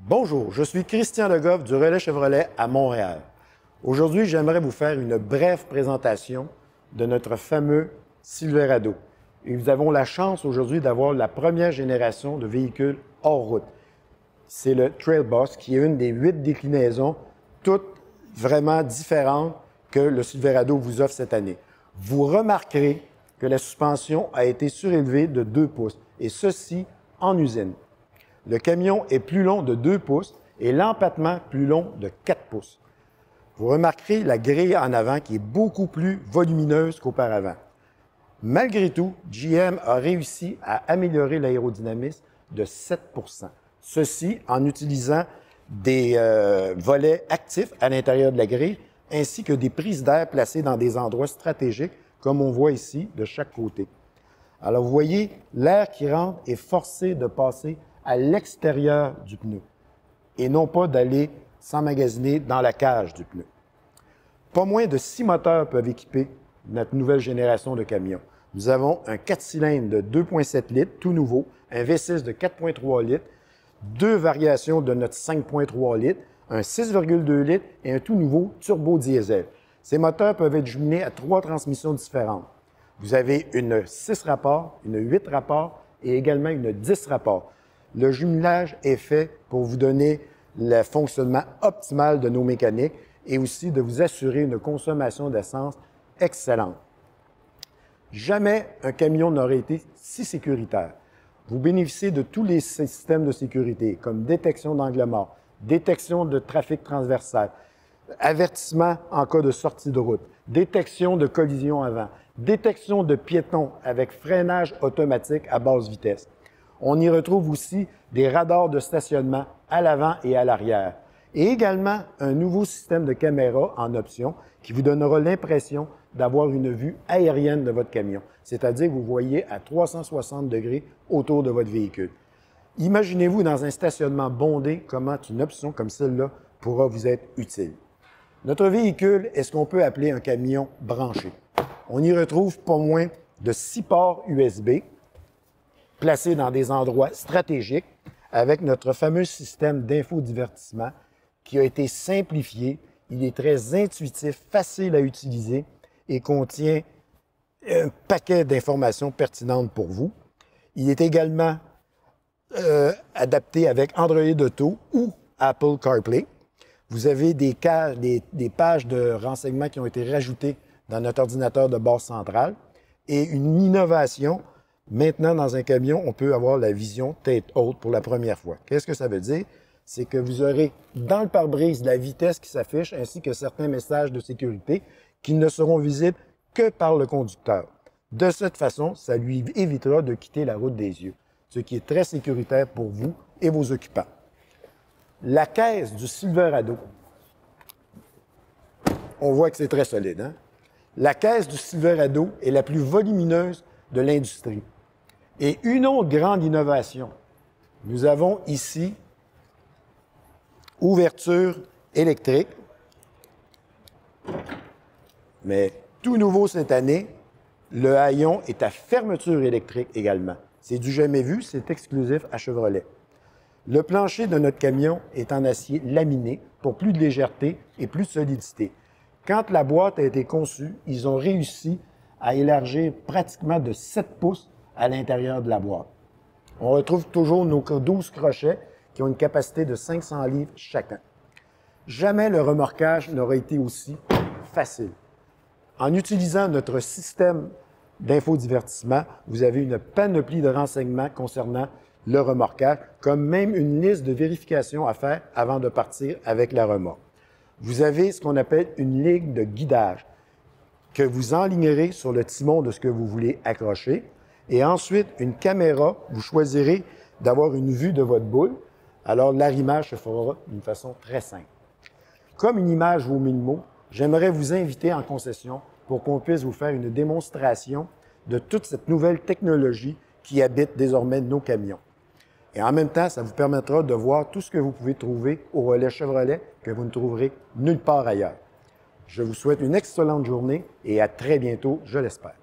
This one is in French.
Bonjour, je suis Christian Legoff du Relais Chevrolet à Montréal. Aujourd'hui, j'aimerais vous faire une brève présentation de notre fameux Silverado. Et nous avons la chance aujourd'hui d'avoir la première génération de véhicules hors route. C'est le Trail Boss qui est une des 8 déclinaisons, toutes vraiment différentes que le Silverado vous offre cette année. Vous remarquerez que la suspension a été surélevée de 2 pouces, et ceci en usine. Le camion est plus long de 2 pouces et l'empattement plus long de 4 pouces. Vous remarquerez la grille en avant qui est beaucoup plus volumineuse qu'auparavant. Malgré tout, GM a réussi à améliorer l'aérodynamisme de 7 %. Ceci en utilisant des volets actifs à l'intérieur de la grille ainsi que des prises d'air placées dans des endroits stratégiques comme on voit ici de chaque côté. Alors vous voyez, l'air qui rentre est forcé de passer à l'extérieur du pneu et non pas d'aller s'emmagasiner dans la cage du pneu. Pas moins de 6 moteurs peuvent équiper notre nouvelle génération de camions. Nous avons un 4 cylindres de 2,7 litres, tout nouveau, un V6 de 4,3 litres, 2 variations de notre 5,3 litres, un 6,2 litres et un tout nouveau turbo diesel. Ces moteurs peuvent être jumelés à 3 transmissions différentes. Vous avez une 6 rapports, une 8 rapports et également une 10 rapports. Le jumelage est fait pour vous donner le fonctionnement optimal de nos mécaniques et aussi de vous assurer une consommation d'essence excellente. Jamais un camion n'aurait été si sécuritaire. Vous bénéficiez de tous les systèmes de sécurité comme détection d'angle mort, détection de trafic transversal, avertissement en cas de sortie de route, détection de collision avant, détection de piétons avec freinage automatique à basse vitesse. On y retrouve aussi des radars de stationnement à l'avant et à l'arrière. Et également un nouveau système de caméra en option qui vous donnera l'impression d'avoir une vue aérienne de votre camion, c'est-à-dire que vous voyez à 360 degrés autour de votre véhicule. Imaginez-vous dans un stationnement bondé comment une option comme celle-là pourra vous être utile. Notre véhicule est ce qu'on peut appeler un camion branché. On y retrouve pas moins de 6 ports USB placés dans des endroits stratégiques avec notre fameux système d'infodivertissement qui a été simplifié. Il est très intuitif, facile à utiliser et contient un paquet d'informations pertinentes pour vous. Il est également adapté avec Android Auto ou Apple CarPlay. Vous avez des pages de renseignements qui ont été rajoutées dans notre ordinateur de base centrale et une innovation. Maintenant, dans un camion, on peut avoir la vision tête haute pour la première fois. Qu'est-ce que ça veut dire? C'est que vous aurez dans le pare-brise la vitesse qui s'affiche ainsi que certains messages de sécurité qui ne seront visibles que par le conducteur. De cette façon, ça lui évitera de quitter la route des yeux, ce qui est très sécuritaire pour vous et vos occupants. La caisse du Silverado, on voit que c'est très solide, hein? La caisse du Silverado est la plus volumineuse de l'industrie. Et une autre grande innovation, nous avons ici ouverture électrique, mais tout nouveau cette année, le haillon est à fermeture électrique également. C'est du jamais vu, c'est exclusif à Chevrolet. Le plancher de notre camion est en acier laminé pour plus de légèreté et plus de solidité. Quand la boîte a été conçue, ils ont réussi à élargir pratiquement de 7 pouces à l'intérieur de la boîte. On retrouve toujours nos 12 crochets qui ont une capacité de 500 livres chacun. Jamais le remorquage n'aurait été aussi facile. En utilisant notre système d'infodivertissement, vous avez une panoplie de renseignements concernant le remorquage, comme même une liste de vérifications à faire avant de partir avec la remorque. Vous avez ce qu'on appelle une ligne de guidage que vous enlignerez sur le timon de ce que vous voulez accrocher. Et ensuite, une caméra, vous choisirez d'avoir une vue de votre boule. Alors, l'arrimage se fera d'une façon très simple. Comme une image vaut 1000 mots, j'aimerais vous inviter en concession pour qu'on puisse vous faire une démonstration de toute cette nouvelle technologie qui habite désormais nos camions. Et en même temps, ça vous permettra de voir tout ce que vous pouvez trouver au Relais Chevrolet que vous ne trouverez nulle part ailleurs. Je vous souhaite une excellente journée et à très bientôt, je l'espère.